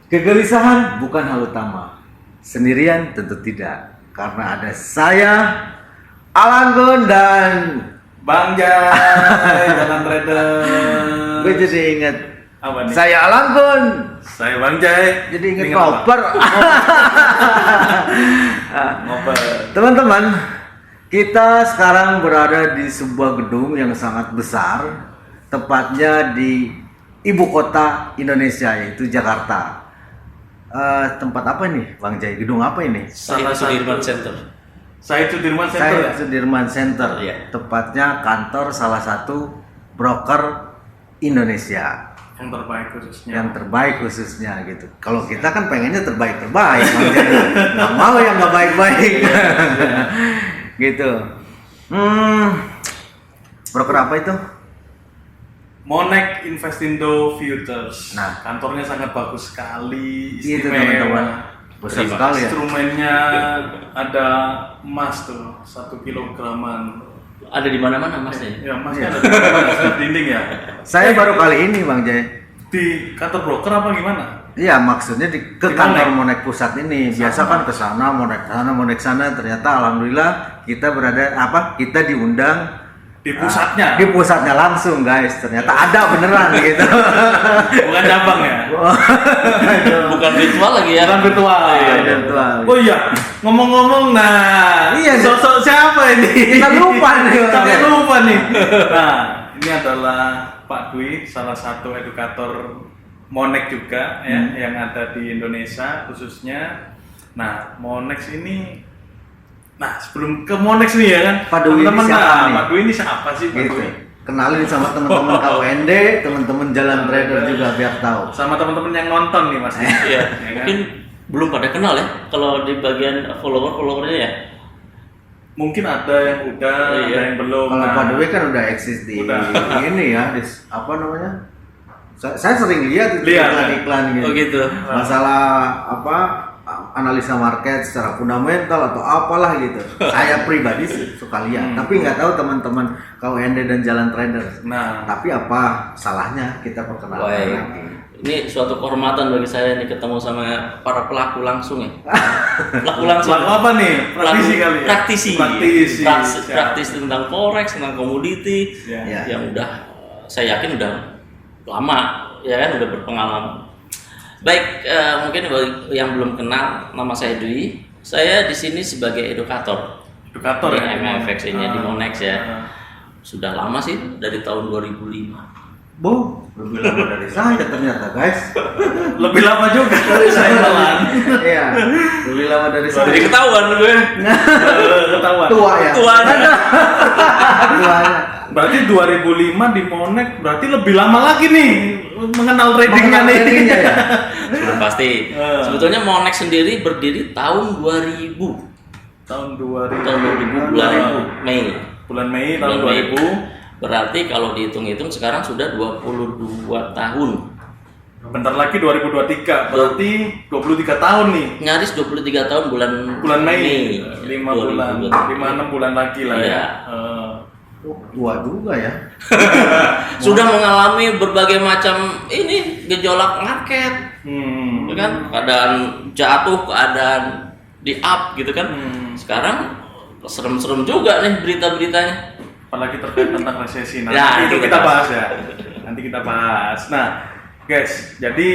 Kegelisahan bukan hal utama. Sendirian tentu tidak. Karena ada saya, Alanggun dan Bang Jai, Jalan Trader. gue jadi inget Apa nih? saya Alanggun. Saya Bang Jai. Jadi inget Ingat apa? koper. Ngoper. Teman-teman, kita sekarang berada di sebuah gedung yang sangat besar, tepatnya di ibu kota Indonesia yaitu Jakarta. Tempat apa ini, Bang Jai? Gedung apa ini? Salah Sudirman satu. Center. Saya Sudirman Center. Saya Ya? Sudirman Center, Iya. tepatnya kantor salah satu broker Indonesia Yang terbaik khususnya. yang terbaik khususnya gitu. Kalau kita kan pengennya terbaik, Bang Jai. Nggak mau yang nggak baik-baik. Gitu. Broker apa itu? Monex Investindo Futures. Nah. Kantornya sangat bagus sekali, Itu istimewa. teman-teman. Besar Terima sekali ya. Instrumennya ada emas tuh, 1 kilograman. Ada di mana-mana masnya. Ya, emasnya Iya. ada di mana? Di dinding ya. Saya baru kali ini, Bang Jai. Di kantor broker apa gimana? Iya, maksudnya ke Di kantor Monex. Monex pusat ini. Biasa kan ke sana, Monex sana. Ternyata alhamdulillah kita kita diundang Di pusatnya. di pusatnya langsung, guys. Ternyata ada beneran gitu. Bukan cabang ya. Bukan virtual lagi ya. Bukan virtual. Iya, virtual. Oh iya, ngomong-ngomong, nah, Iya, sosok siapa ini? Kita lupa nih. Sampai lupa nih. Nah, ini adalah Pak Dwi, salah satu edukator Monex juga ya, yang ada di Indonesia khususnya. Nah, Monex ini, nah sebelum ke Monex nih ya kan, Pak Dwi ini teman-teman, siapa nih? Pak Dwi ini siapa sih Pak Gitu. Dwi? Kenalin sama teman-teman KUND, teman-teman Jalan Trader juga biar tahu. Sama teman-teman yang nonton nih Mas. Iya. Ya kan? Mungkin belum pada kenal ya kalau di bagian follower-followernya ya. Mungkin ada yang udah, Iya. ada yang belum. Kalau Nah, Pak Dwi kan udah eksis di Udah. ini ya, apa namanya? Saya sering lihat itu Lihat, iklan-iklan gitu. Oh gitu. Masalah analisa market secara fundamental atau apalah gitu. Saya pribadi sih suka lihat, tapi nggak tahu teman-teman KUND dan Jalan Trader. Nah, Tapi apa salahnya kita perkenalkan Baik. lagi? Ini suatu kehormatan bagi saya nih ketemu sama para pelaku langsung ya. Pelaku langsung. lagu apa nih? Praktisi Pelaku- kali ya? Praktisi. Praktisi. Praktis, Siap. praktis tentang forex, tentang komoditi. Ya. Ya. Yang udah saya yakin udah lama ya kan, udah berpengalaman. Baik, mungkin bagi yang belum kenal, nama saya Dwi. Saya di sini sebagai edukator Edukator di ya? MFX-nya di Ah. Monex ya. Ah. Sudah lama sih, dari tahun 2005. Bu, lebih lama dari saya ternyata, guys. Lebih lama juga dari saya malahan. Iya, lebih lama dari saya. Jadi ketahuan gue. Ketahuan. Tua ya. Tua. Tuanya. Berarti 2005 di Monex berarti lebih lama lagi nih mengenal tradingnya Mengenal nih. tradingnya ya. Sudah pasti. Sebetulnya Monex sendiri berdiri tahun 2000. Tahun 2000. Tahun 2000 bulan Mei. Bulan Mei tahun Bulan Mei. 2000. Berarti kalau dihitung-hitung sekarang sudah 22 tahun. Bentar lagi 2023. Berarti 23 tahun nih. Nyaris 23 tahun bulan Mei. 5 bulan, 5-6 bulan lagi lah Iya. ya. Tua juga ya. Sudah mengalami berbagai macam ini gejolak market. Ya kan? Keadaan jatuh, keadaan di up gitu kan. Serem serem juga nih berita-beritanya. Apalagi terkait tentang resesi. Nah, Ya, itu kita kita bahas bahas. ya. Nanti kita bahas. Nah, guys, jadi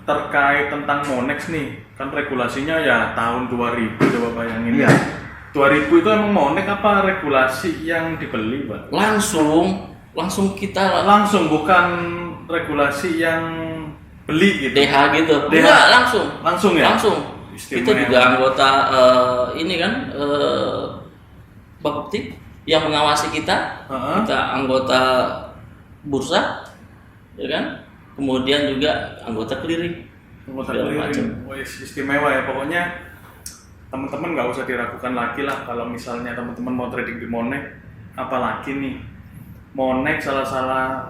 terkait tentang Monex nih, kan regulasinya ya tahun 2000, coba bayangin. Iya. 2000 itu emang Monex apa regulasi yang dibeli, Pak? Langsung kita Langsung, bukan regulasi yang beli gitu. DH gitu. DH. Enggak, langsung. Langsung ya? Langsung. Istimewa. Kita juga anggota ini kan Bapepti yang mengawasi kita. Heeh. Kita anggota bursa, ya kan? Kemudian juga anggota clearing. Anggota Segala clearing. macam. Wes, istimewa ya pokoknya. Teman-teman nggak usah diragukan lagi lah kalau misalnya teman-teman mau trading di Monex, apalagi nih Monex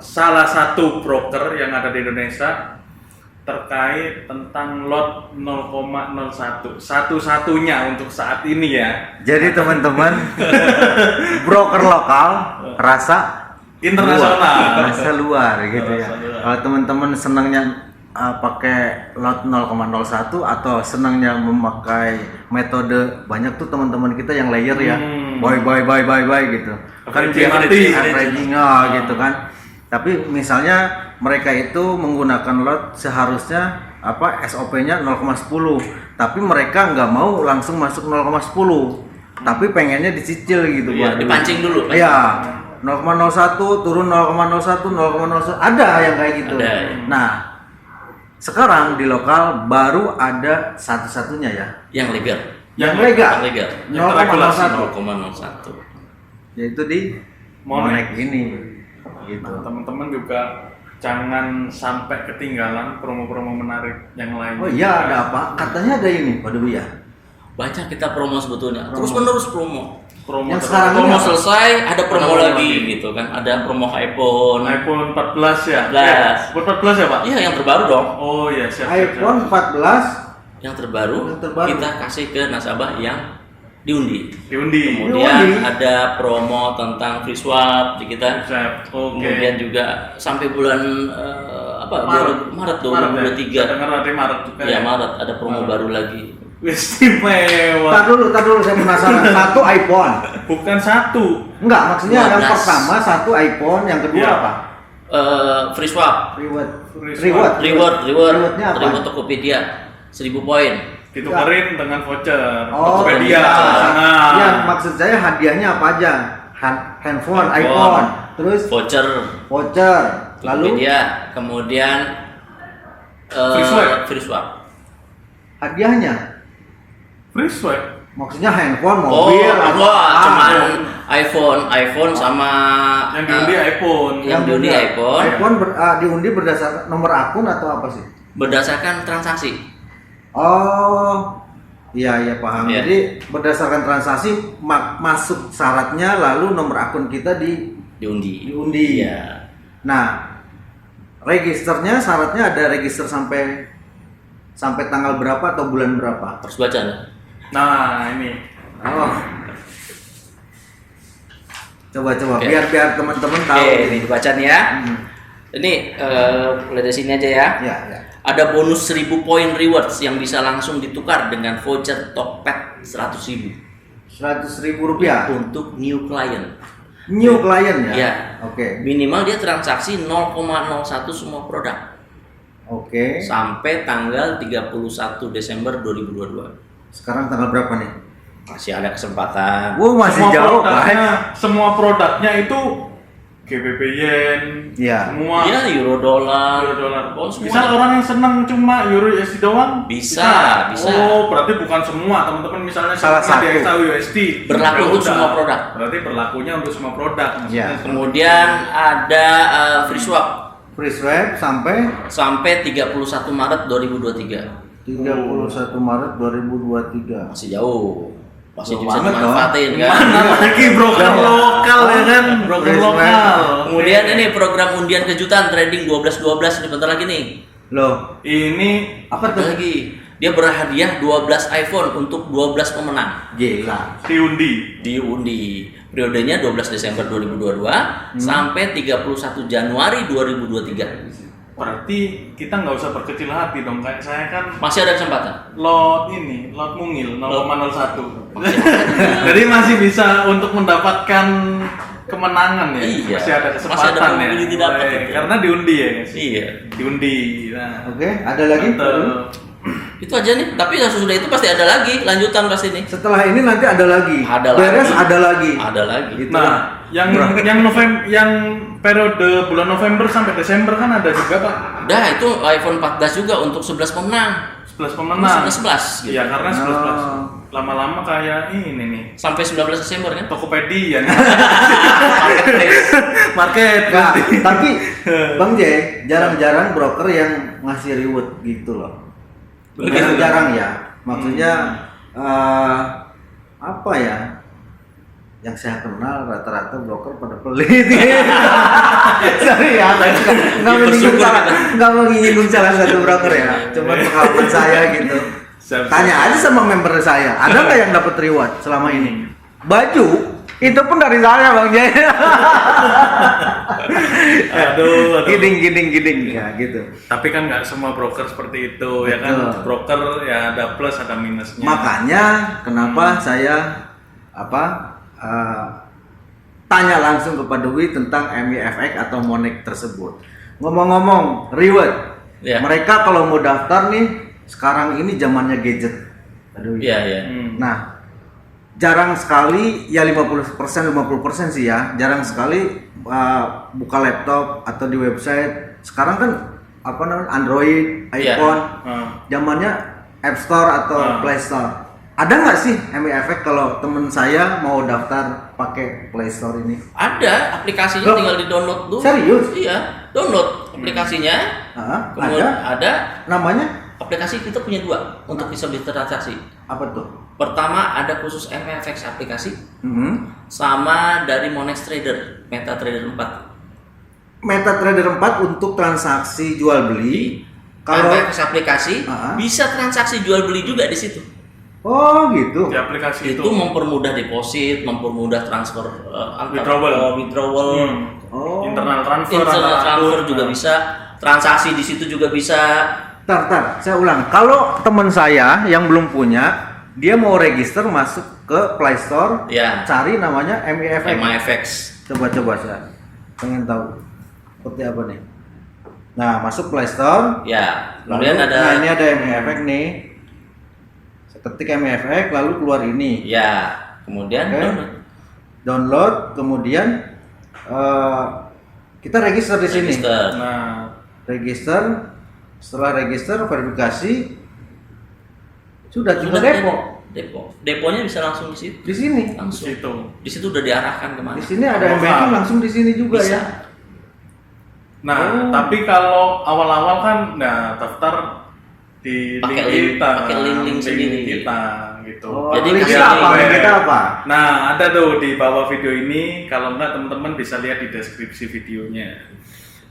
salah satu broker yang ada di Indonesia terkait tentang lot 0,01 satu-satunya untuk saat ini ya. Jadi teman-teman, broker lokal rasa Internasional. rasa luar gitu ya. Rasa luar. Kalau teman-teman senangnya pakai lot 0,01 atau senangnya memakai metode banyak tuh teman-teman kita yang layer ya, buy gitu. Kan dia averaging gitu kan. Tapi misalnya mereka itu menggunakan lot seharusnya SOP-nya 0,10, tapi mereka nggak mau langsung masuk 0,10, tapi pengennya dicicil gitu, Iya, dipancing dulu. Iya, 0,01 turun 0,01 ada yang kayak gitu. Ada, ya. Nah, sekarang di lokal baru ada satu-satunya ya, Yang legal. yang legal, Yang terregulasi 0,01. yaitu di Monek ini. Gitu. Nah, teman-teman juga jangan sampai ketinggalan promo-promo menarik yang lain. Oh iya, ada apa? Katanya ada ini, Pak Dewi ya. Banyak kita promo sebetulnya. Terus menerus promo. Yang sekarang Promo ini selesai ada promo Promo lagi lagi. gitu kan. Ada promo iPhone. iPhone 14 ya? 14. iPhone 14 ya, Pak? Iya, yang terbaru dong. Oh iya, siap. iPhone 14 Yang terbaru, kita kasih ke nasabah yang diundi. Diundi. Kemudian Diundi. ada promo tentang free swap di kita. Siap. Oke. Kemudian juga sampai bulan Maret 2023. Ya? Dengar ada Maret juga. Ya Maret ada promo baru lagi. Istimewa. Tar dulu saya penasaran. Satu iPhone. Bukan satu. Enggak, maksudnya yang 12. pertama satu iPhone, yang kedua Iya. apa? Free swap, Rewardnya apa? reward Tokopedia 1000 poin. Ditukerin dengan voucher. Oh, Tokopedia. iya. Nah. Ya, maksud saya hadiahnya apa aja? Handphone, iPhone, terus Voucher voucher, lalu Tokopedia, kemudian free swap. hadiahnya. Free swap. Maksudnya handphone, Oh, mobil, cuman iPhone sama Yang diundi iPhone. yang diundi iPhone diundi berdasarkan nomor akun atau apa sih? berdasarkan transaksi. Oh, iya paham. Iya. Jadi berdasarkan transaksi masuk syaratnya, lalu nomor akun kita Diundi. diundi. Iya. Nah, registernya syaratnya ada register sampai tanggal berapa atau bulan berapa? Harus baca nih. Nah, ini. Oh. Coba Oke. biar teman-teman tahu. Oke, ini dibaca nih ya. Hmm. Ini mulai dari sini aja ya. Ya. Ada bonus 1000 poin rewards yang bisa langsung ditukar dengan voucher Tokped 100.000 Rp100.000 untuk new client. new client ya? Iya. Oke. Minimal dia transaksi 0,01 semua produk Oke. sampai tanggal 31 Desember 2022. Sekarang tanggal berapa nih? Masih ada kesempatan. Masih jauh kan? Semua produknya itu GBP Yen, Iya. semua Iya, euro dolar. Oh, Bisa semua. orang yang senang cuma Euro USD doang? Bisa. Oh, berarti bukan semua teman-teman, misalnya Salah senangnya satu. DXA USD. Berlaku Ya untuk udah. semua produk. Berarti berlakunya untuk semua produk. maksudnya. Iya. Kemudian ada free swap Free swap sampai 31 Maret 2023. 31 Maret 2023. Masih jauh. Masih Jauh bisa banget dimanfaatin kan. Mana lagi broker lokal ya kan? Broker Free swap. lokal. Kemudian ini program undian kejutan trading 12-12 ini bentar lagi nih. Loh, Ini apa Ada tuh? lagi. Dia berhadiah 12 iPhone untuk 12 pemenang. Gila. diundi. Diundi. Periodenya 12 Desember 2022 sampai 31 Januari 2023. Berarti kita nggak usah berkecil hati dong, kayak saya kan Masih ada kesempatan. lot mungil 0,01. Jadi masih bisa untuk mendapatkan kemenangan ya. Iya. Masih ada Masih kesempatan ada ya. probability dapat Boleh. itu. Karena diundi ya, guys. Iya. Diundi. Nah, Oke, ada lagi? mantep. Itu aja nih. Tapi sesudah itu pasti ada lagi lanjutan pasti nih. Setelah ini nanti ada lagi. Ada Beres lagi. ada lagi. Ada lagi. Gitu. Nah, yang periode bulan November sampai Desember kan ada juga, Pak. Dah itu iPhone 14 juga untuk 11 pemenang. 11 pemenang. 11 gitu. Iya, karena 11. Oh. Lama-lama kayak ini nih. Sampai 19 Desember kan. Tokopedia. Marketplace. Market. Nah, tapi Bang J, jarang-jarang broker yang ngasih reward gitu loh. Jarang ya. Maksudnya apa ya? Yang saya kenal rata-rata broker pada pelit. Sorry ya, nggak menyinggung salah satu broker ya. Cuma pengalaman saya gitu. Siap. Tanya aja sama member saya, ada nggak yang dapat reward selama ini? Baju Itu pun dari saya Bang Jay. Aduh. Giding ya gitu. Tapi kan nggak semua broker seperti itu ya kan. Betul. Broker ya ada plus ada minusnya. Makanya kenapa saya tanya langsung kepada Dwi tentang MIFX atau Monex tersebut. Ngomong-ngomong reward, Ya. mereka kalau mau daftar nih sekarang ini zamannya gadget. Aduh. Iya, iya. Nah, jarang sekali ya 50% sih ya, jarang sekali buka laptop atau di website. Sekarang kan apa namanya Android, Iya. iPhone, zamannya App Store atau Play Store. Ada nggak sih MIFX kalau temen saya mau daftar pakai Play Store ini? Ada aplikasinya, Loh, tinggal di-download dulu. serius? Iya, download aplikasinya. Kemudian ada Namanya aplikasi, kita punya 2 untuk bisa bertransaksi. apa tuh? Pertama ada khusus MFX aplikasi, Mhm. sama dari Monex Trader, MetaTrader 4. MetaTrader 4 untuk transaksi jual beli. Kalau MFX aplikasi bisa transaksi jual beli juga di situ. oh gitu. Di aplikasi Itu mempermudah deposit, mempermudah transfer withdrawal, Oh. internal transfer, internal atau transfer atur. juga bisa, transaksi di situ juga bisa. Tar, saya ulang. Kalau teman saya yang belum punya, dia mau register masuk ke Play Store, Ya, cari namanya MIFX. MFX. Coba saya pengen tahu seperti apa nih. Nah, masuk Play Store. Ya, Lalu, kemudian ada nah ini ada MIFX nih. Saya ketik MIFX, lalu keluar ini. ya, kemudian Oke. download. Download, kemudian kita register di sini. Register. Nah, Register. Setelah register, verifikasi, sudah tinggal Sudah depo. Deponya bisa langsung di situ. Di sini. di Langsung. situ. Di situ udah diarahkan kemana? Di sini ada Oh, MBK paham. langsung di sini juga Bisa. ya. Nah, tapi kalau awal-awal kan daftar di Pakai link link- kita, pakai link sendiri. kita gitu. Oh, Jadi link kasih kita apa? link. Link kita apa? Nah, ada tuh di bawah video ini. Kalau enggak teman-teman bisa lihat di deskripsi videonya.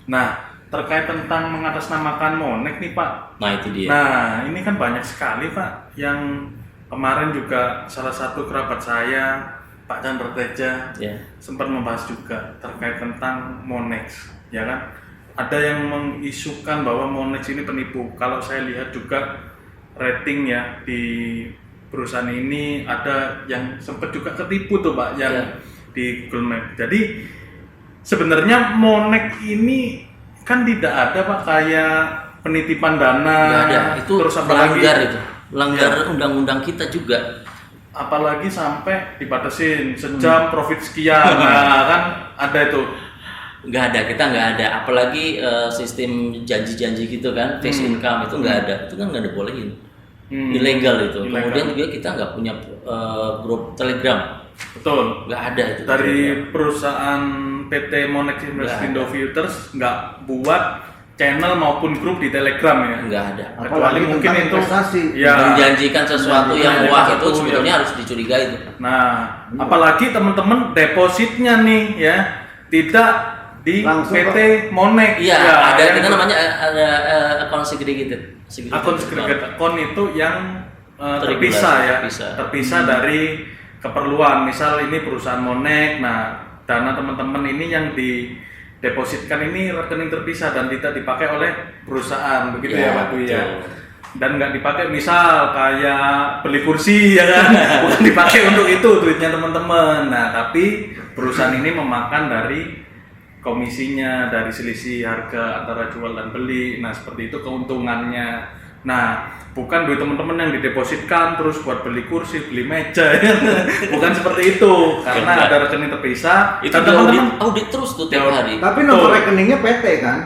Nah, terkait tentang mengatasnamakan Monex nih Pak. Nah, itu dia. Nah, ini kan banyak sekali Pak yang kemarin juga salah satu kerabat saya, Pak Chandra Teja, Ya. sempat membahas juga terkait tentang Monex, ya kan? Ada yang mengisukan bahwa Monex ini penipu. Kalau saya lihat juga rating ya di perusahaan ini ada yang sempat juga ketipu tuh Pak yang Ya. di Google Map. Jadi sebenarnya Monex ini kan tidak ada Pak kayak penitipan dana. Nggak ada. Itu terus apalagi melanggar itu. Melanggar Ya. undang-undang kita juga. apalagi sampai dibatasin sejam profit sekian. Nah, kan ada itu. Nggak ada, kita nggak ada. Apalagi sistem janji-janji gitu kan, fixed income itu nggak ada. Itu kan nggak dibolehin. Ilegal itu. Ilegal. Kemudian juga kita nggak punya grup Telegram. Betul. Nggak ada itu. Dari perusahaan PT Monex Investindo Futures nggak buat channel maupun grup di Telegram ya. Nggak ada. Kecuali Apalagi mungkin tentang itu investasi. ya. Menjanjikan sesuatu yang Menjanjikan wah sesuatu itu sebetulnya yang- harus dicurigai itu. Nah, apalagi teman-teman depositnya nih ya tidak di Langsung PT Monex. Iya, Ya, ada yang kita itu. namanya ada account segregated. Akun segregated account itu yang Terregulasi, terpisah ya, terpisah. terpisah dari keperluan. Misal ini perusahaan Monex, nah dana teman-teman ini yang didepositkan ini rekening terpisah dan tidak dipakai oleh perusahaan, begitu ya, Ya, Pak Dwi ya. betul. Dan nggak dipakai misal kayak beli kursi ya kan, bukan dipakai untuk itu duitnya teman-teman. Nah tapi perusahaan ini memakan dari komisinya, dari selisih harga antara jual dan beli. Nah seperti itu keuntungannya. Nah bukan duit teman-teman yang didepositkan terus buat beli kursi, beli meja, ya. Bukan seperti itu karena Enggak. ada rekening terpisah. Itu Dan audit terus tuh tiap Ya, hari. Tapi nomor Betul. rekeningnya PT kan?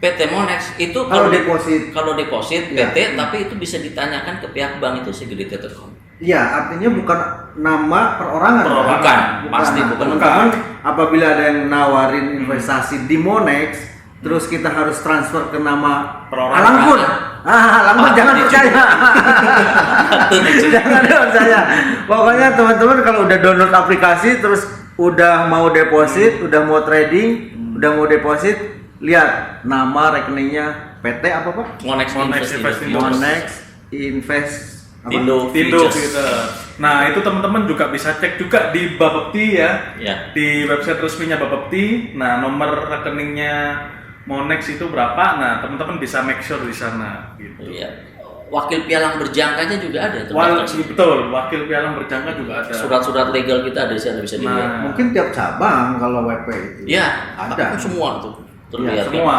PT Monex itu Kalau deposit. kalau deposit Ya. PT, tapi itu bisa ditanyakan ke pihak bank itu segregated account. Iya, artinya bukan nama perorangan. Perorangan. Bukan, pasti Nah, bukan. teman-teman, apabila ada yang nawarin investasi di Monex, terus kita harus transfer ke nama Perorangan. Alangpun. Alangpun Ah, jangan itu. percaya. Jangan percaya. Pokoknya teman-teman kalau udah download aplikasi terus udah mau deposit, udah mau trading, udah mau deposit, lihat nama rekeningnya PT apa Pak? Monex Monex Invest Invest Indo. Monex Invest apa? Indo Tindo Futures. gitu. Nah, itu teman-teman juga bisa cek juga di Bapepti ya. Ya. Di website resminya Bapepti. Nah, nomor rekeningnya Monex itu berapa? Nah, teman-teman bisa make sure di sana gitu. Iya. Wakil pialang berjangkanya juga ada. Betul, wakil pialang berjangka juga ada. Surat-surat legal kita ada di sana bisa dilihat. Nah, Mungkin tiap cabang kalau WP itu. Ya, ada. semua tuh terlihat. semua.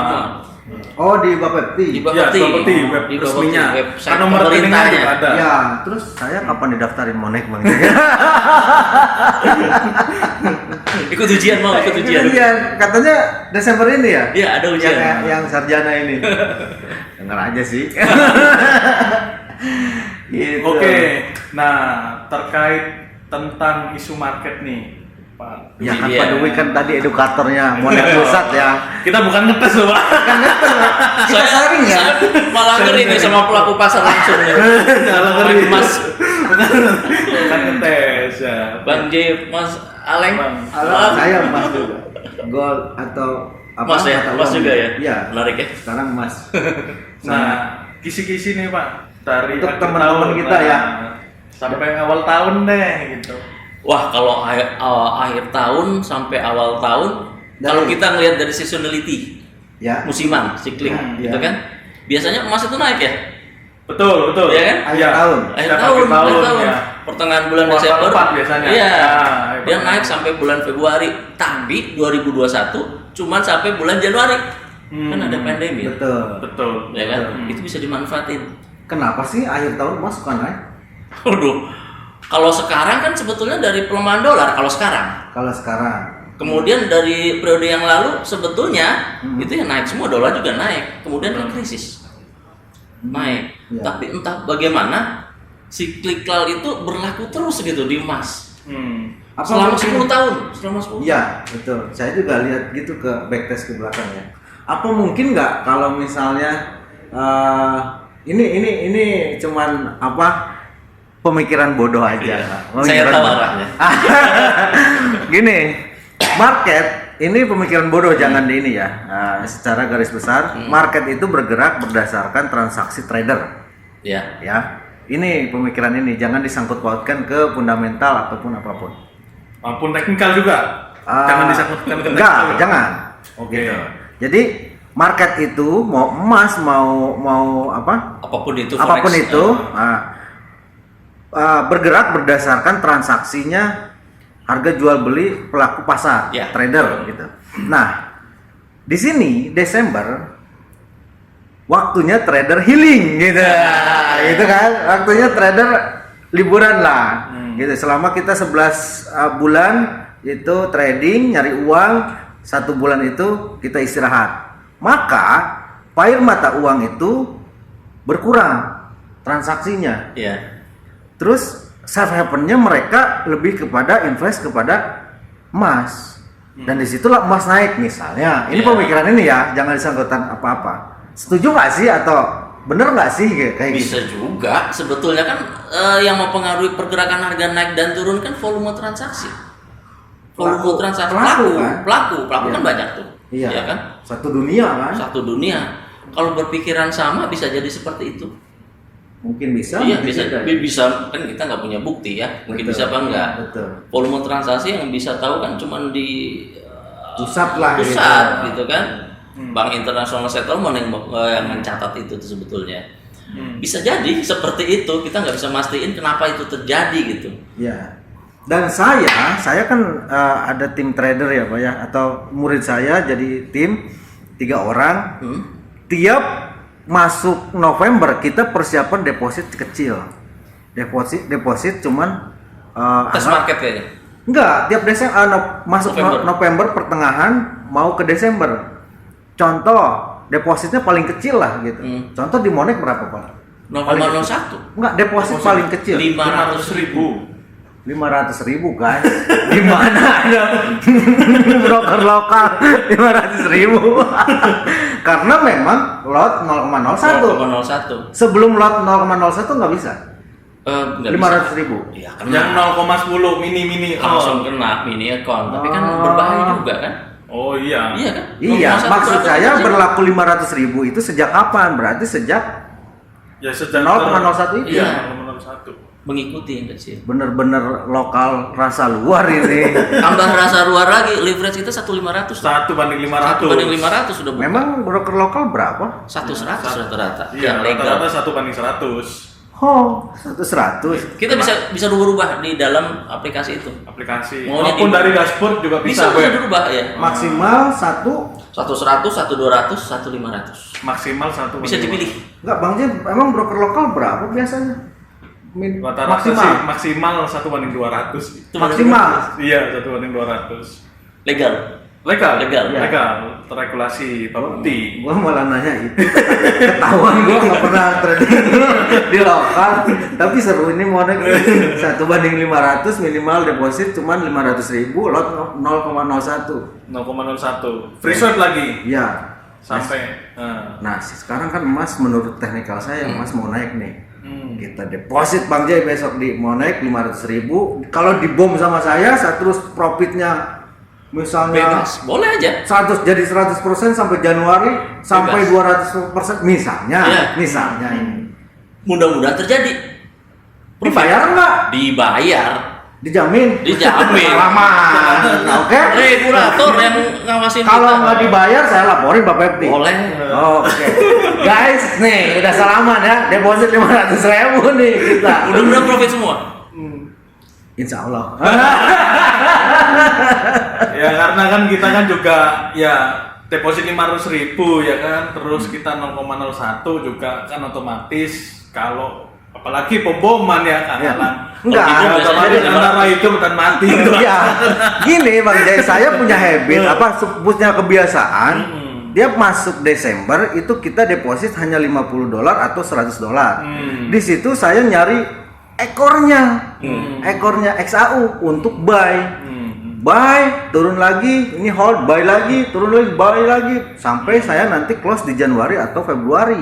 Oh, di Bapepti. Di Ya, Bapepti. Bapepti, web Di Bapepti, resminya. website Nomor rekeningnya pemerintahnya. juga ada. Ya, terus saya kapan didaftarin Monex Bang? Ikut ujian mau ikut ujian. Iya, katanya Desember ini ya? Iya, ada ujian. Yang sarjana ini. Dengar aja sih. Gitu. Oke. Nah, terkait tentang isu market nih, Pak. Ya kan Iya. Pak Dewi kan tadi edukatornya Monex Pusat ya. Kita bukan ngetes loh, Pak. Kita sharing ya. Saya malah ngeri nih sama pelaku pasar langsung nih. Malah ngeri. Mas Bukan ngetes ya. Bang J, Mas Aleng. Halo, saya Mas juga. Gol atau apa? Mas ya, kata Mas uang. juga ya. Iya. Menarik ya. Sekarang Mas. Nah, kisi-kisi nih, Pak. Dari Untuk akhir teman-teman tahun, kita ya. Sampai awal tahun deh gitu. Wah, kalau akhir tahun sampai awal tahun, kalau kita ngelihat dari seasonality, Ya. musiman, sikling, Ya, gitu ya. kan, biasanya emas itu naik ya, Betul, betul. Iya kan? Akhir tahun. akhir Setiap tahun, akhir tahun, ya. pertengahan bulan Kuartal Desember, 4 biasanya. iya, Ya, dia betul. naik sampai bulan Februari, tapi 2021 cuman sampai bulan Januari, kan ada pandemi, Betul. Betul. ya kan, Hmm. itu bisa dimanfaatin. Kenapa sih akhir tahun Mas suka naik? Waduh, kalau sekarang kan sebetulnya dari pelemahan dolar, kalau sekarang. Kalau sekarang. Kemudian dari periode yang lalu sebetulnya itu yang naik semua, dolar juga naik. Kemudian kan krisis naik. Ya. Tapi entah bagaimana siklikal itu berlaku terus gitu di emas. Apa Selama mungkin- 10 tahun, selama 10 tahun. Iya, betul. Saya juga lihat gitu ke backtest ke belakang ya. Apa mungkin nggak kalau misalnya ini cuman apa pemikiran bodoh aja. Iya. Pemikiran Saya tahu bodoh. arahnya. Gini, market ini pemikiran bodoh jangan di ini ya. Secara garis besar, market itu bergerak berdasarkan transaksi trader. Ya. Ya, ini pemikiran ini jangan disangkut pautkan ke fundamental ataupun apapun. Maupun teknikal juga. Jangan disangkutkan ke enggak, teknikal. jangan. Oke. Gitu. Jadi market itu mau emas mau apa? Apapun itu Apapun forex, itu bergerak berdasarkan transaksinya harga jual beli pelaku pasar, Ya. trader gitu. Nah, di sini Desember waktunya trader healing gitu. Gitu kan? Waktunya trader liburan lah. Gitu. Selama kita 11 bulan itu trading, nyari uang, 1 bulan itu kita istirahat. Maka pair mata uang itu berkurang transaksinya. Ya. Terus safe havennya mereka lebih kepada invest kepada emas. Dan disitulah emas naik misalnya. Ini Iya. pemikiran ini ya, jangan disangkutan apa-apa. Setuju nggak sih atau bener nggak sih kayak gitu? Bisa juga sebetulnya kan yang mempengaruhi pergerakan harga naik dan turun kan volume transaksi. Volume Pelaku. transaksi Pelaku, kan? pelaku Iya. kan banyak tuh. Iya. Ya kan? Satu dunia kan? Satu dunia. Kalau berpikiran sama bisa jadi seperti itu. Mungkin bisa. Iya mungkin bisa, tidak. bisa kan kita nggak punya bukti ya. Mungkin Betul. bisa apa enggak? Betul. Volume transaksi yang bisa tahu kan cuma di Pusat lah pusat gitu. gitu kan. Bank International Settlement yang mencatat itu tuh sebetulnya. Bisa jadi seperti itu, kita nggak bisa mastiin kenapa itu terjadi gitu. Ya. Dan saya kan ada tim trader ya Pak ya, atau murid saya jadi tim 3 orang. Tiap masuk November kita persiapan deposit kecil. Deposit cuman Tes anggap- market kayaknya. enggak, tiap Desember masuk November. November pertengahan mau ke Desember. Contoh, depositnya paling kecil lah gitu. Contoh di Monex berapa Pak? 0,01. Enggak, deposit paling kecil. 500.000. 500.000 kan? Di mana ada broker lokal 500.000? Karena memang lot 0,01. 0,01. Sebelum lot 0,01 nggak bisa. Nggak 500.000. bisa. Iya Yang kena. 0,10 mini. Langsung kena mini account. Tapi kan Oh. berbahaya juga kan? Oh iya. Iya kan? Iya, 0,01 maksud berarti saya kecil. berlaku 500.000 itu sejak kapan? Berarti sejak Ya sejak 0,01 itu. Iya, 0,01. mengikuti yang kecil. Bener-bener lokal rasa luar ini. Tambah rasa luar lagi, leverage kita 1.500. 1/500. 1/500 sudah buka. Memang broker lokal berapa? 100 rata-rata. Iya, Yang legal. rata-rata 1/100 Oh, 100. Kita bisa rubah-rubah di dalam aplikasi itu. aplikasi. Maunya Maupun di- dari dashboard juga Bisa bisa. dirubah ya. Maksimal 1. 100, 1.200, 1.500. Maksimal 1. Bisa dipilih. Enggak, Bang Jen, emang broker lokal berapa biasanya? Rata-rata sih maksimal 1/200. Maksimal. Iya, 1/200. Legal. Legal, Legal. legal, terregulasi, terbukti. Gua malah nanya itu. Ketahuan gua nggak pernah trading di lokal, tapi seru ini mau naik 1/500 minimal deposit cuman 500.000, lot 0,01. 0,01. Free shot lagi Iya. sampai. Nah, sekarang kan emas menurut teknikal saya emas mau naik nih. Kita deposit Bang Jay besok mau naik 500.000. Kalau dibom sama saya terus profitnya misalnya Bebas. Boleh aja. 100 jadi 100% sampai Januari sampai 200% misalnya, Iya. misalnya ini. Mudah-mudahan terjadi. Dibayar nggak? Dibayar. Dijamin? Dijamin. Salaman. Oke? Regulator yang ngawasin Kalau kita. nggak dibayar saya laporin Pak Pepti. Boleh. Oke. Guys, nih udah salaman ya. Deposit 500.000 nih kita. Mudah-mudahan profit semua. Insya Allah. Ya karena kan kita kan juga ya deposit 500.000 ya kan, terus kita 0,01 juga kan otomatis kalau apalagi pemboman ya kan. Ya. Oh, Enggak, gitu, otomatis biasanya antara hidup dan mati. Ya, gini Bang Jay, saya punya habit punya kebiasaan. Dia masuk Desember itu kita deposit hanya $50 atau $100. Di situ saya nyari ekornya, ekornya XAU untuk buy. Buy, turun lagi, ini hold, buy lagi, turun lagi, buy lagi, sampai saya nanti close di Januari atau Februari,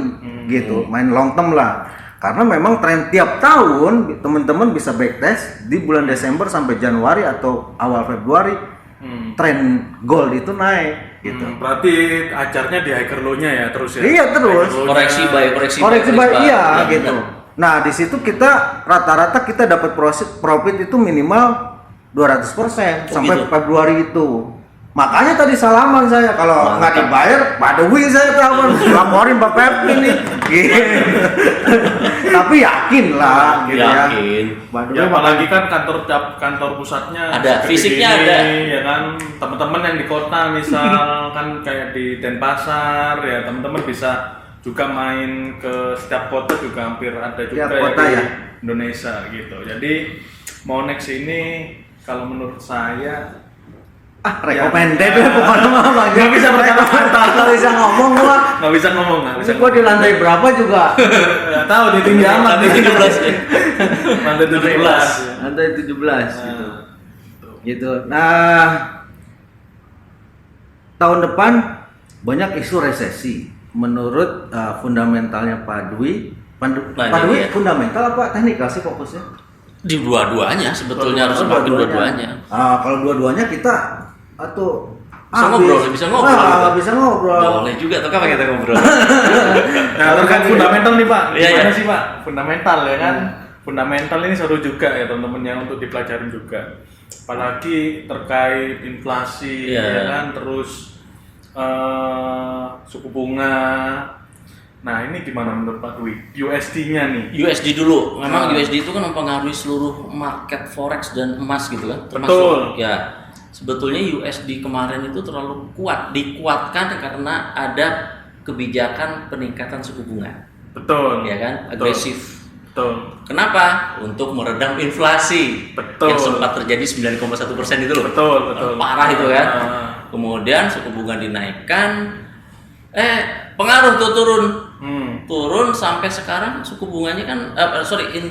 gitu, main long term lah. Karena memang tren tiap tahun teman-teman bisa backtest di bulan Desember sampai Januari atau awal Februari, tren gold itu naik, gitu. Berarti acarnya di hiker low-nya ya terus ya. Iya terus. Hiker low-nya. Koreksi Koreksi buy. baik, iya Ya, gitu. benar. Nah di situ kita rata-rata kita dapat profit itu minimal 200% sampai gitu. Februari itu. Makanya tadi salaman saya kalau nggak dibayar, badui saya telepon laporin Pak Pepti nih. Gitu. Tapi yakin lah, gitu ya. Yakin. Badui Ya apalagi kan kantor pusatnya Ada, seperti fisiknya ini, ada. ya kan teman-teman yang di kota misal kan kayak di Denpasar ya teman-teman bisa juga main ke setiap kota juga hampir ada juga Tiap kota di ya. Indonesia gitu. Jadi mau next ini kalau menurut saya recommended ya, pokoknya mah Bang. Nggak bisa berkata-kata. Nggak bisa ngomong gua. nggak bisa ngomong. Ini gua di lantai berapa juga. Nggak tahu di tinggi amat Lantai 17 ya. Lantai 17. Lantai 17 gitu. Gitu. Nah, tahun depan banyak isu resesi. Menurut fundamentalnya Pak Dwi, Pak Dwi iya. fundamental apa teknikal sih fokusnya? Di dua-duanya sebetulnya harus semakin dua-duanya. Kalau dua-duanya kita atau Bisa ngobrol. bisa ngobrol. Boleh juga tuh kan kita ngobrol. Nah, terkait fundamental nih Pak, Iya, gimana iya. sih Pak? Fundamental ya kan? Fundamental ini seru juga ya teman-teman yang untuk dipelajarin juga. Apalagi terkait inflasi, Iya. ya kan? Terus suku bunga. Nah ini gimana menurut Pak Dwi? USD-nya nih. USD dulu. Memang USD itu kan mempengaruhi seluruh market forex dan emas gitu kan. Betul. Ya. Sebetulnya USD kemarin itu terlalu kuat, dikuatkan karena ada kebijakan peningkatan suku bunga. Betul. Ya kan? Betul. Agresif. Betul. Kenapa? Untuk meredam inflasi. Betul. Yang sempat terjadi 9,1% itu loh. Betul, betul. Parah itu kan. Ah. Kemudian suku bunga dinaikkan. Pengaruh tuh turun. Turun sampai sekarang suku bunganya kan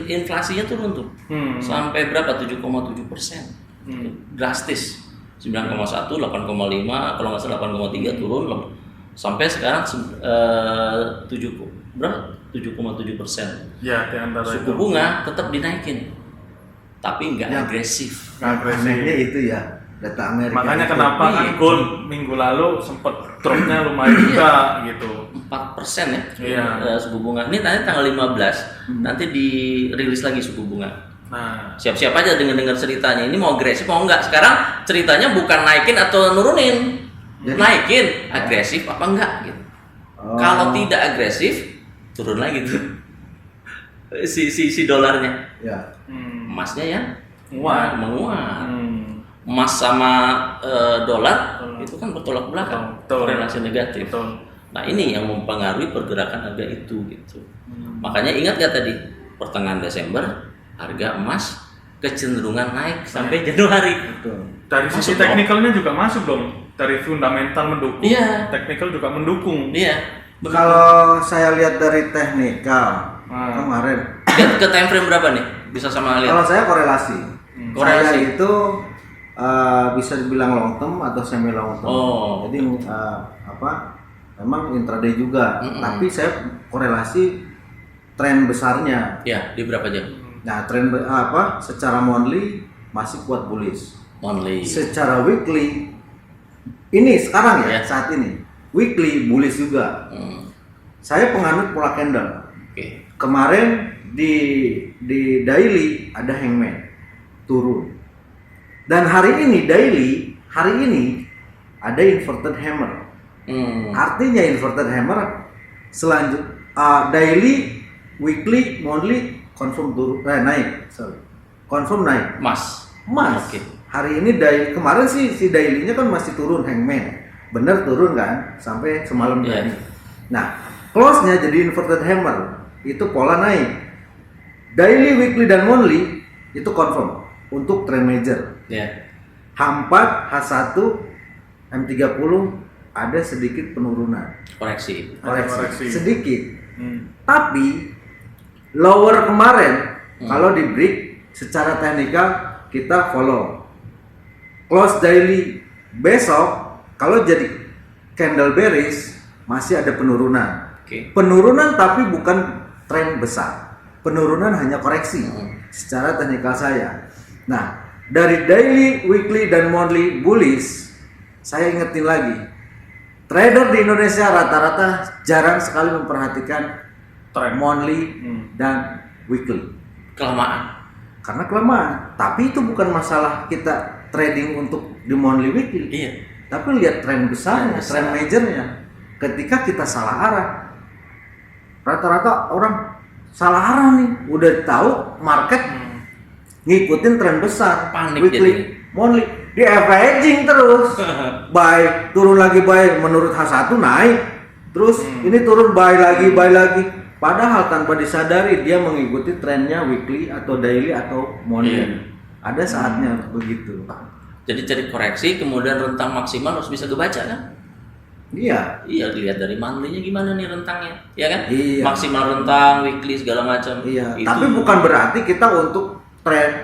inflasinya turun tuh. Sampai berapa? 7,7%. Drastis. 9,1, 8,5, kalau nggak salah 8,3 turun loh. Sampai sekarang 7,7%. Ya, di antara Suku itu. bunga tetap dinaikin, tapi nggak agresif. Nggak agresif. Anehnya itu ya. data Amerika. Makanya itu. kenapa kan Iya. gold minggu lalu sempet dropnya lumayan juga gitu. 4% ya Iya. suku bunga. Ini nanti tanggal 15 nanti dirilis lagi suku bunga. Nah, Siap-siap aja dengar ceritanya. Ini mau agresif mau enggak? Sekarang ceritanya bukan naikin atau nurunin. Jadi- Naikin, agresif apa enggak gitu. Oh. Kalau tidak agresif, turun lagi tuh. si dolarnya. Ya. Emasnya ya Menguat. menguat. hmm, Emas sama dolar itu kan bertolak belakang, Betul. relasi negatif. betul. Nah ini yang mempengaruhi pergerakan harga itu gitu. Makanya ingat gak tadi pertengahan Desember harga emas kecenderungan naik sampai Januari. Betul. Dari sisi Masuk dong. teknikalnya juga masuk dong. Dari fundamental mendukung, Iya. teknikal juga mendukung. Iya. Kalau saya lihat dari teknikal kemarin, Lihat ke time frame berapa nih? Bisa sama lihat. kalau saya korelasi, Korelasi. saya itu bisa dibilang long term atau semi long term. Oh. Jadi memang intraday juga, tapi saya korelasi tren besarnya. Ya di berapa jam? Nah, secara monthly masih kuat bullish. Only. Secara weekly ini sekarang ya, Ya. saat ini weekly bullish juga. Saya penganut pola candle. Oke. Kemarin di daily ada hangman turun. Dan hari ini ada inverted hammer. Artinya inverted hammer daily, weekly, monthly confirm turun naik. Confirm naik. Mas. Mas. Oke. Hari ini kemarin sih si daily-nya kan masih turun hangman. Bener turun kan sampai semalam Iya. tadi. Nah, close-nya jadi inverted hammer. Itu pola naik. Daily, weekly dan monthly itu confirm untuk trend major. Ya. H4, H1, M30 ada sedikit penurunan. Koreksi. Koreksi. Sedikit. Hmm. Tapi lower kemarin kalau di break secara teknikal kita follow. Close daily besok kalau jadi candle bearish masih ada penurunan. Oke. Penurunan tapi bukan tren besar. Penurunan hanya koreksi secara teknikal saya. Nah, dari daily, weekly dan monthly bullish saya ingetin lagi. Trader di Indonesia rata-rata jarang sekali memperhatikan Tren. monthly dan weekly Kelamaan. karena kelemahan. Tapi itu bukan masalah kita trading untuk di monthly weekly. Iya. Tapi lihat tren besarnya, Tren besar. tren majornya. Ketika kita salah arah, rata-rata orang salah arah nih. Udah tahu market ngikutin tren besar, Panik weekly, jadi. monthly, di averaging terus. Buy, turun lagi buy, menurut H1 naik. Terus ini turun buy lagi. Padahal tanpa disadari dia mengikuti trennya weekly atau daily atau monthly. Iya. Ada saatnya begitu. Jadi cari koreksi, kemudian rentang maksimal harus bisa kebaca kan? Iya. Iya, dilihat dari monthly-nya gimana nih rentangnya, ya kan? Iya. Maksimal rentang, weekly segala macam. Iya, Itu. tapi bukan berarti kita untuk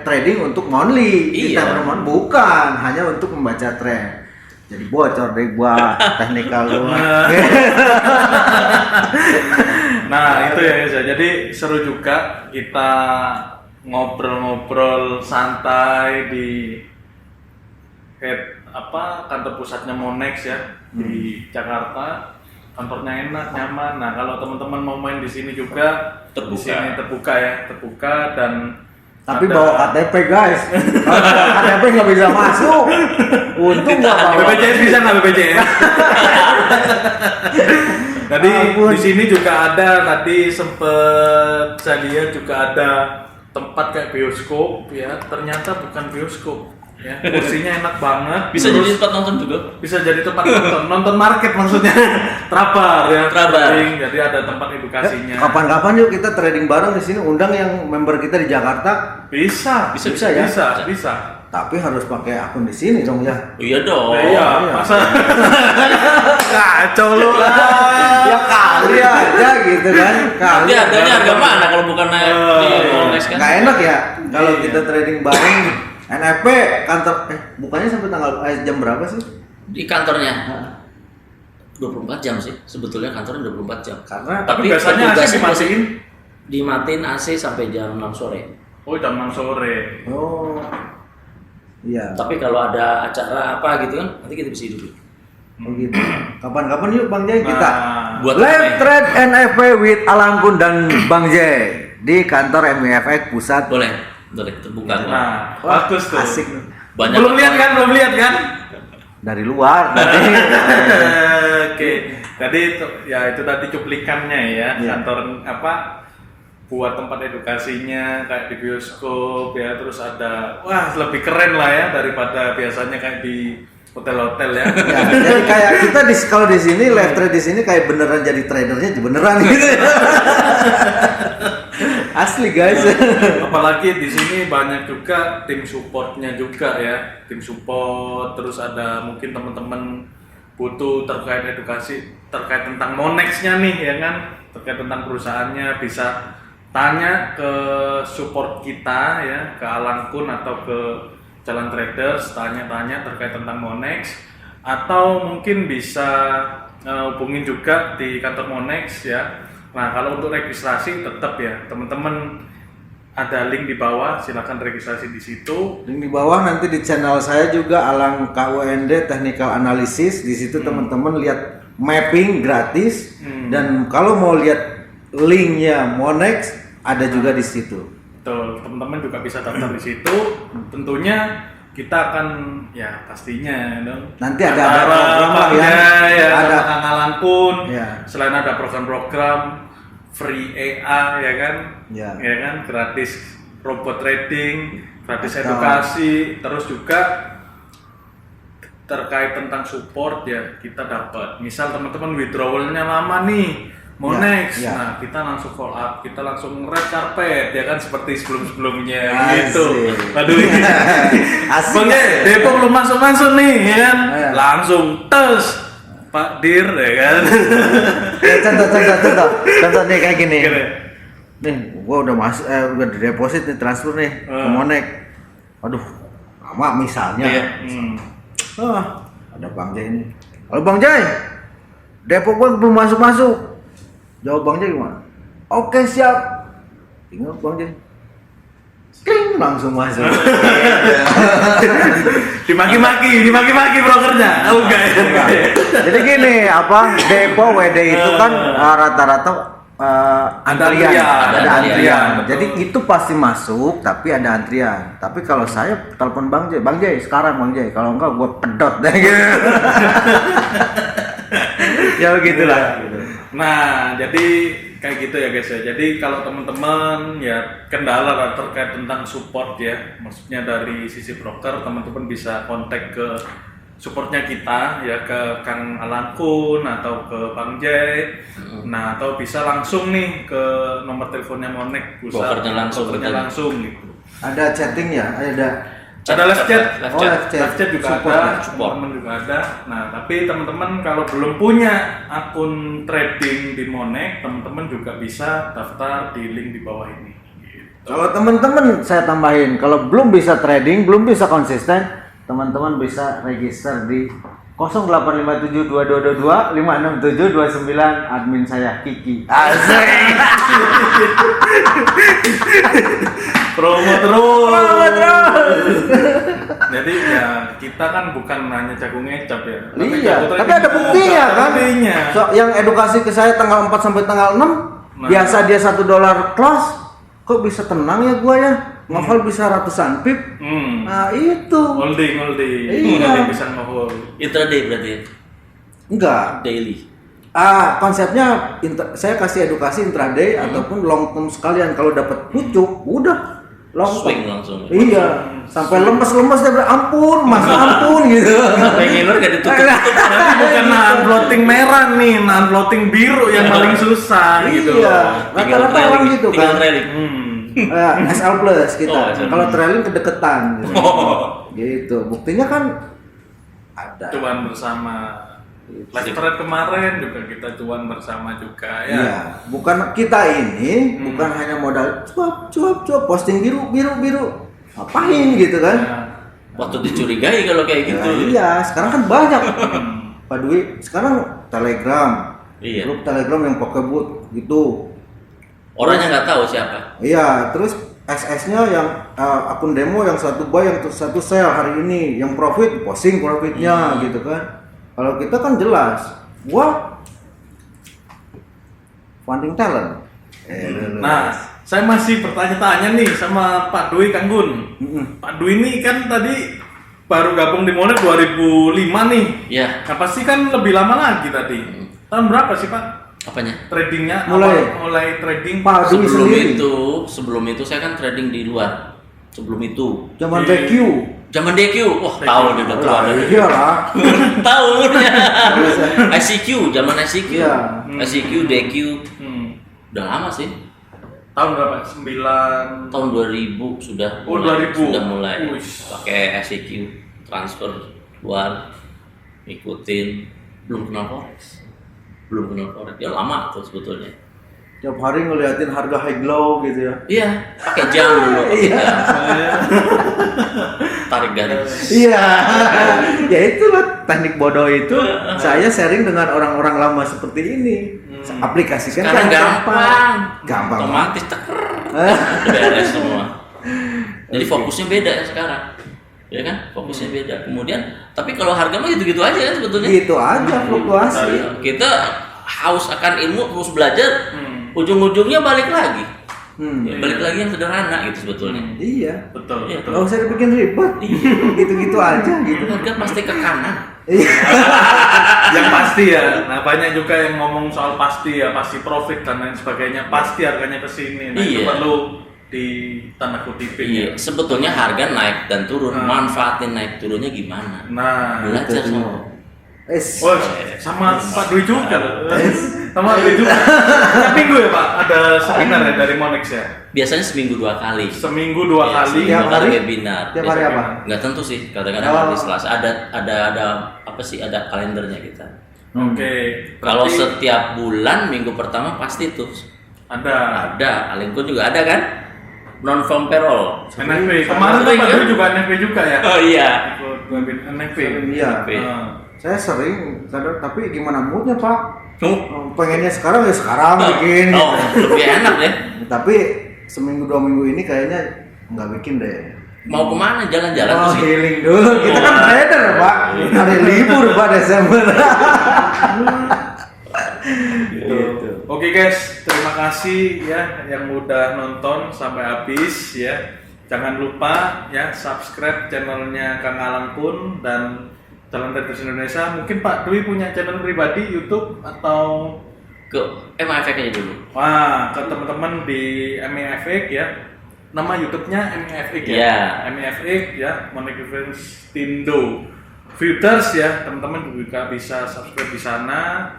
trading untuk monthly. Iya. Kita bukan hanya untuk membaca tren. Jadi bocor deh gua teknikal gua. Nah itu ya guys ya. Jadi seru juga kita ngobrol-ngobrol santai di kantor pusatnya Monex ya di Jakarta. Kantornya enak, nyaman. Nah kalau teman-teman mau main di sini juga Terbuka. Di sini terbuka dan Tapi ada- bawa KTP guys. Kalau bawa KTP nggak bisa masuk. Untung nggak bawa. BPJS bisa nggak BPJS? Tadi Ampun. di sini juga ada, tadi sempet saya lihat juga ada tempat kayak bioskop ya. Ternyata bukan bioskop ya. Kursinya enak banget. Bisa Terus jadi tempat nonton juga. bisa jadi tempat nonton market maksudnya. Trabar ya. Trabar. trading. Jadi ada tempat edukasinya. Kapan-kapan yuk kita trading bareng di sini. Undang yang member kita di Jakarta. Bisa, Bisa ya? bisa. Tapi harus pakai akun di sini dong ya. Iya dong. Iya, masa kacau lu Ya kali aja gitu kan. Tapi harganya harga mana kalau bukan naik di Monex kan? Nggak enak ya kalau Iya. kita trading bareng. NFP kantor bukannya sampai tanggal jam berapa sih? Di kantornya 24 jam sih. Sebetulnya kantornya 24 jam. Karena Tapi biasanya AC petugas dimatiin. dimatiin AC sampai jam 6 sore. Oh, jam 6 sore. oh Iya. Tapi kalau ada acara apa gitu kan, nanti kita bisa hidupin. Begitu. Kapan-kapan yuk Bang Jay kita Buat live apa? trade NFP with Alangkun dan Bang Jay di kantor MIFX pusat. Boleh terbuka. Nah, Wah, bagus tuh. asik. Banyak Belum lihat kan? Dari luar nanti. Oke. Tadi ya itu tadi cuplikannya ya. Iya. Kantor apa? Buat tempat edukasinya kayak di bioskop ya, terus ada wah lebih keren lah ya daripada biasanya kayak di hotel-hotel ya. Ya, jadi kayak kita kalau di sini live trade di sini kayak beneran jadi tradernya beneran gitu ya. Asli guys. Apalagi di sini banyak juga tim supportnya juga ya, tim support, terus ada mungkin teman-teman butuh terkait edukasi terkait tentang Monex-nya nih ya kan, terkait tentang perusahaannya bisa tanya ke support kita ya, ke Alangkun atau ke Jalan Traders, tanya-tanya terkait tentang Monex, atau mungkin bisa hubungin juga di kantor Monex ya. Nah, kalau untuk registrasi tetap ya, teman-teman ada link di bawah, silakan registrasi di situ. Link di bawah nanti di channel saya juga Alang KUND Technical Analysis. Di situ teman-teman lihat mapping gratis dan kalau mau lihat linknya Monex ada juga di situ. Betul, teman-teman juga bisa daftar di situ. Tentunya kita akan ya pastinya dong. Nanti ada program lah ya. Ya, Ada. ada Kang Alangkun. Ya. Selain ada program-program free EA ya kan, Ya. kan gratis robot trading, gratis Betul. edukasi, terus juga terkait tentang support ya kita dapat. Misal teman-teman withdrawalnya lama nih, Monex, Ya, ya. nah kita langsung call up, kita langsung red carpet ya kan seperti sebelum-sebelumnya Asik. gitu. Aduh ini, Asik. Bang Jay, Depok belum masuk nih ya kan, Ya. langsung tes Pak Dir ya kan. Ya, contoh nih kayak gini. Gini. Nih, gua udah udah deposit nih, transfer nih ke Monex. Aduh, lama misalnya. Iya. Ada Bang Jay ini. Halo Bang Jay, Depok gua belum masuk. Jawab Bang Jay gimana? Oke siap. Tinggal Bang Jay. Kling, langsung masuk. dimaki-maki brokernya. Enggak. Jadi gini, Depo WD itu kan rata-rata antrian. Ada Ada antrian, antrian. betul. Jadi itu pasti masuk, tapi ada antrian. Tapi kalau saya telepon Bang Jay sekarang Bang Jay, kalau enggak gua pedot deh gitu. Ya begitulah. Nah, jadi kayak gitu ya guys ya. Jadi kalau teman-teman ya kendala terkait tentang support ya, maksudnya dari sisi broker, teman-teman bisa kontak ke supportnya kita ya, ke Kang Alangkun atau ke Bang Jay. Nah, atau bisa langsung nih ke nomor teleponnya Monex, Brokernya langsung. gitu. Ada chatting ya? Ada live chat. Oh, live chat. Live chat juga Support ada, ya? teman juga ada. Nah, tapi teman-teman kalau belum punya akun trading di Monex, teman-teman juga bisa daftar di link di bawah ini. Gitu. Kalau teman-teman saya tambahin, kalau belum bisa trading, belum bisa konsisten, teman-teman bisa register di 08572222566729 admin saya Kiki. Asik. Promo terus. Jadi ya kita kan bukan hanya jago ngecap ya. Iya, jago tapi trading ada buktinya juga, kan. buktinya. So, yang edukasi ke saya tanggal 4 sampai tanggal 6, Nah. biasa dia $1 kelas, kok bisa tenang ya gua ya? Ngehol bisa ratusan pip. Nah, itu. Holding. Iya. Holding bisa nge-hold. Intraday berarti ya? Enggak. Daily. Konsepnya saya kasih edukasi intraday ataupun long term sekalian. Kalau dapat pucuk, udah long Swing term. langsung. Iya, sampai lemes-lemes dia bilang ampun, mas ampun gitu. Sampai ngiler gak ditutup. Tapi bukan nahan floating merah nih, nahan floating biru yang paling susah gitu. Iya, rata-rata trailing, orang gitu tinggal kan. trailing. SL plus kita. Oh, SL. Kalau trailing kedeketan. Gitu. Oh. Gitu. Buktinya kan ada. Cuan bersama. Live trade kemarin juga kita cuan bersama juga ya. Iya, bukan kita ini bukan hanya modal cuap posting biru. Ngapain gitu kan? Ya. Waktu dicurigai kalau kayak gitu. Ya, iya, sekarang kan banyak. Pak Dwi, sekarang Telegram. Iya. Grup Telegram yang pakai bot gitu. Orangnya nggak tahu siapa. Iya, terus SS-nya yang akun demo yang satu buy yang satu sell hari ini, yang profit posting profitnya gitu kan. Kalau kita kan jelas, gua funding talent. Nah, saya masih bertanya-tanya nih sama Pak Dwi Kang Gun. Pak Dwi ini kan tadi baru gabung di Monet 2005 nih. Ya. Nah, pasti kan lebih lama lagi tadi. Tahun berapa sih Pak? Apanya? Tradingnya Mulai trading Pak Dwi sendiri. Sebelum itu saya kan trading di luar. Sebelum itu. Zaman Di- DQ. Zaman DQ. Wah, tahu dia udah tua. Iya lah. Tahunnya. ICQ, zaman ICQ. Iya. ICQ, DQ. Udah lama sih. Tahun berapa? 9 Tahun 2000 sudah Oh, mulai, 2000. sudah mulai Wih. pakai ICQ, transfer luar, ikutin. Belum kenal forex. Ya lama tuh sebetulnya. Tiap hari ngeliatin harga high low gitu ya. Iya, pakai jam dulu. Iya. Tarik garis. Iya. Ya itulah teknik bodoh itu. Saya sharing dengan orang-orang lama seperti ini. Aplikasikan Sekarang gampang. Gampang. Otomatis teker. Beres semua. Jadi fokusnya beda ya sekarang. Ya kan? Fokusnya beda. Kemudian, tapi kalau harga mah gitu-gitu aja kan sebetulnya. Gitu aja fluktuasi. Kita haus akan ilmu terus belajar, ujung-ujungnya balik lagi. Ya, balik lagi yang sederhana gitu sebetulnya. Iya. betul. Iya. Nggak usah dibikin ribet. Gitu-gitu aja gitu. Harga pasti ke kanan. Iya. Yang pasti ya. Nah, banyak juga yang ngomong soal pasti ya, pasti profit dan lain sebagainya. Pasti harganya ke sini. Nah, itu Iya. perlu di tanda kutipin Iya, ya. sebetulnya harga naik dan turun, manfaatin naik turunnya gimana? Nah, Belajar semua. oh, sama Pak Dwi juga loh. Sama Dwi juga. Setiap minggu ya Pak, ada seminar ya dari Monex ya? Biasanya seminggu 2 kali. Seminggu 2 kali. Seminggu Tiap hari? webinar. Tiap hari apa? Nggak tentu sih, kadang-kadang Oh. hari Selasa ada apa sih, ada kalendernya kita. Oke. Kalau berarti setiap bulan minggu pertama pasti tuh ada ada, Alingkun juga ada kan? Non farm payroll. NFP. Kemarin tuh Sering, Pak kan? Dwi juga NFP juga ya? Oh iya. Ikut webinar NFP. Iya. NFP. Saya sering, tapi gimana moodnya Pak? Oh, Pengennya sekarang ya sekarang bikin. oh, Gitu. lebih enak ya. Tapi seminggu 2 minggu ini kayaknya nggak bikin deh. Mau kemana? Jalan-jalan Oh, tuh sih. healing dulu. Kita kan trader Pak. Hari libur Pak Desember. Gitu. Oke guys, terima kasih ya yang udah nonton sampai habis ya. Jangan lupa ya subscribe channelnya Kang Alang Kun dan Jalan Traders Indonesia. Mungkin Pak Dwi punya channel pribadi YouTube atau Ke MFX aja dulu. wah ke teman-teman di MEFX ya. Nama YouTube-nya MEFX ya. Iya. MEFX ya, Monex Defense Tindo. Viewers ya, teman-teman juga bisa subscribe di sana.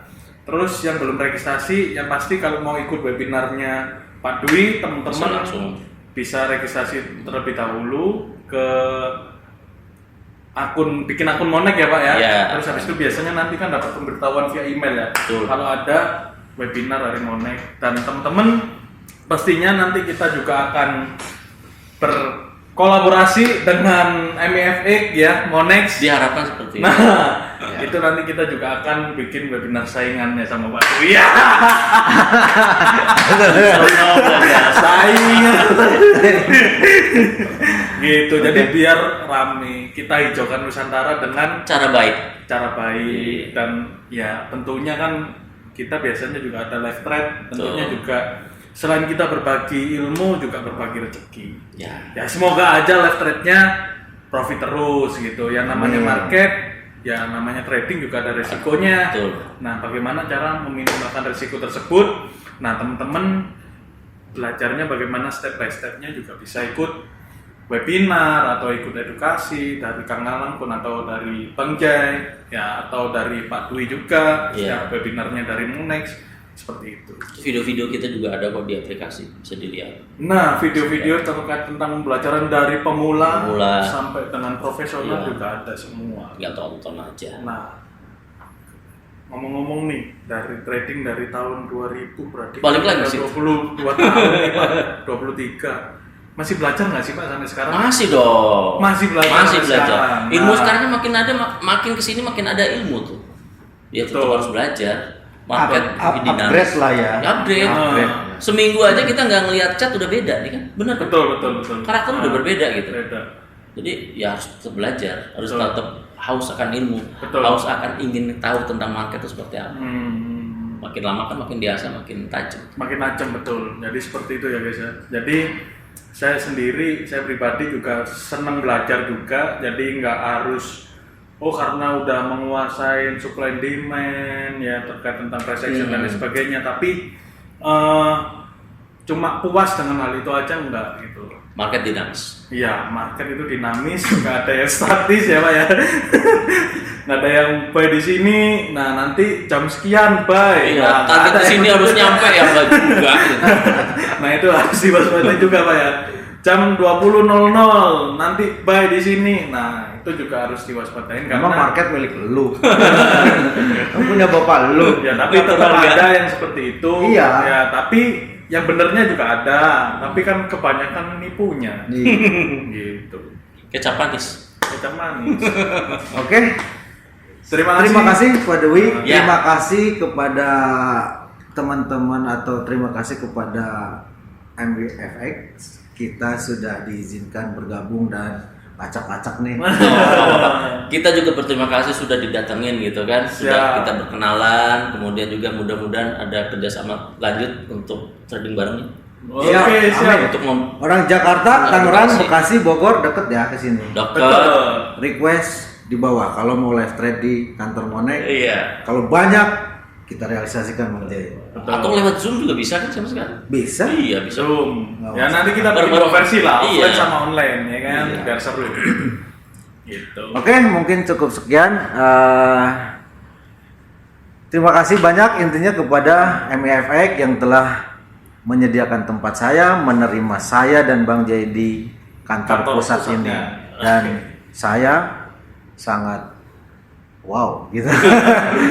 Terus yang belum registrasi, yang pasti kalau mau ikut webinarnya Pak Dwi, Bisa teman-teman langsung. bisa registrasi terlebih dahulu ke bikin akun Monex ya Pak ya. Iya. Terus habis itu biasanya nanti kan dapat pemberitahuan via email ya. Betul. Kalau ada webinar dari Monex dan teman-teman pastinya nanti kita juga akan berkolaborasi dengan MEFX ya, Monex. Diharapkan seperti itu. Nah, Ya. itu nanti kita juga akan bikin webinar saingannya sama Pak Dwi. Iya. Saingan. Gitu. Jadi biar rame. Kita hijaukan Nusantara dengan Cara baik. cara baik dan ya tentunya kan kita biasanya juga ada live trade, tentunya Betul. juga selain kita berbagi ilmu juga berbagi rezeki. Ya. Ya semoga aja live trade-nya profit terus gitu. Yang namanya market, ya namanya trading juga ada resikonya. Betul. Nah, bagaimana cara meminimalkan resiko tersebut? Nah, teman-teman belajarnya bagaimana step by step-nya juga bisa ikut webinar atau ikut edukasi dari Kang Alang pun atau dari Bang Jai ya atau dari Pak Dwi juga Iya. ya webinarnya dari Monex seperti itu. Video-video kita juga ada kok di aplikasi, bisa dilihat. Nah, video-video terkait tentang pembelajaran dari pemula, Pemula. sampai dengan profesional Iya. juga ada semua. Tinggal tonton aja. Nah, ngomong-ngomong nih, dari trading dari tahun 2000 berarti Balik lagi udah sih. 22 tahun nih Pak, 23. Masih belajar nggak sih Pak sampai sekarang? Masih dong. Masih belajar Masih sampai belajar. sekarang. Ilmu Nah. sekarang makin ada, makin kesini makin ada ilmu tuh. Ya tetap Betul. harus belajar. market lebih dinamis. Upgrade lah ya. Upgrade. Upgrade. Seminggu aja kita nggak ngelihat cat udah beda nih kan, benar kan? Betul. Karakter udah berbeda gitu. Beda. Jadi ya harus tetap belajar, harus Betul. tetap haus akan ilmu, Betul. haus akan ingin tahu tentang market itu seperti apa. Hmm. Makin lama kan makin biasa, makin tajam. Makin tajam betul. Jadi seperti itu ya guys ya. Jadi saya pribadi juga senang belajar juga. Jadi nggak harus karena udah menguasai supply and demand ya terkait tentang price action dan lain sebagainya. Tapi cuma puas dengan hal itu aja enggak gitu. Market dinamis. Iya, market itu dinamis, nggak ada yang statis ya Pak ya. Nggak ada yang buy di sini, nah nanti jam sekian buy. Iya, Nah, target ada di sini yang- harus nyampe ya enggak juga. Gitu. Nah itu harus diwaspadai juga Pak ya. Jam 20.00 nanti buy di sini. Nah itu juga harus diwaspadain Emang karena market milik lu. Kamu punya bapak lu. ya tapi tetap Betul, ada yang seperti itu. Iya. Ya tapi yang benernya juga ada. Tapi kan kebanyakan nipunya. Iya. Gitu. Kecap manis. Kecap manis. Oke. Terima Terima kasih kepada Wi. Ya. Terima kasih kepada teman-teman atau terima kasih kepada MWFX. Kita sudah diizinkan bergabung dan acak-acak nih. Kita juga berterima kasih sudah didatengin gitu kan, sudah Siap. kita berkenalan, kemudian juga mudah-mudahan ada kerjasama lanjut untuk trading bareng nih. Oke, Siap, siap. amin. Untuk Orang Jakarta, Tangerang, Bekasi, Bogor deket ya ke sini. dokter. Betul. Request di bawah kalau mau live trade di kantor Monex. Iya. Kalau banyak kita realisasikan Bang Jay. Atau lewat Zoom juga bisa kan sama sekali? Bisa? Iya bisa. Zoom. Nggak Ya usah. nanti kita bikin Bareng-bareng. dua versi lah, offline Iya. sama online ya kan, Iya. biar seru. Gitu. Oke, mungkin cukup sekian. Terima kasih banyak intinya kepada MIFX yang telah menyediakan tempat saya, menerima saya dan Bang Jay di kantor Kantor pusat pusatnya. ini. Dan saya sangat wow gitu.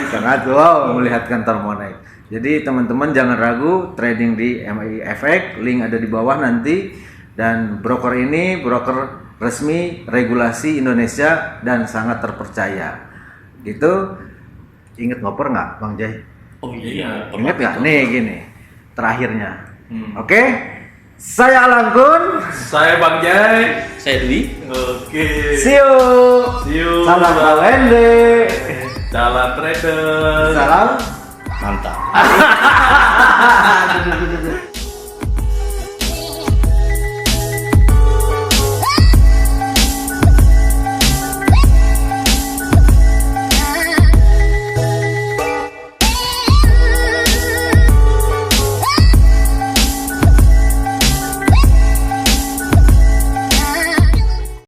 Sangat wow melihat kantor Monex. Jadi teman-teman jangan ragu trading di MIFX, link ada di bawah nanti. Dan broker ini broker resmi regulasi Indonesia dan sangat terpercaya. Gitu. Ingat ngoper nggak Bang Jay? Oh iya. Ingat nggak? Nih gini terakhirnya. Oke, saya Alangkun. Saya Bang Jai. Saya Dwi. Oke. See you. See you. Salam Kawende. Jalan trader. Salam. Mantap.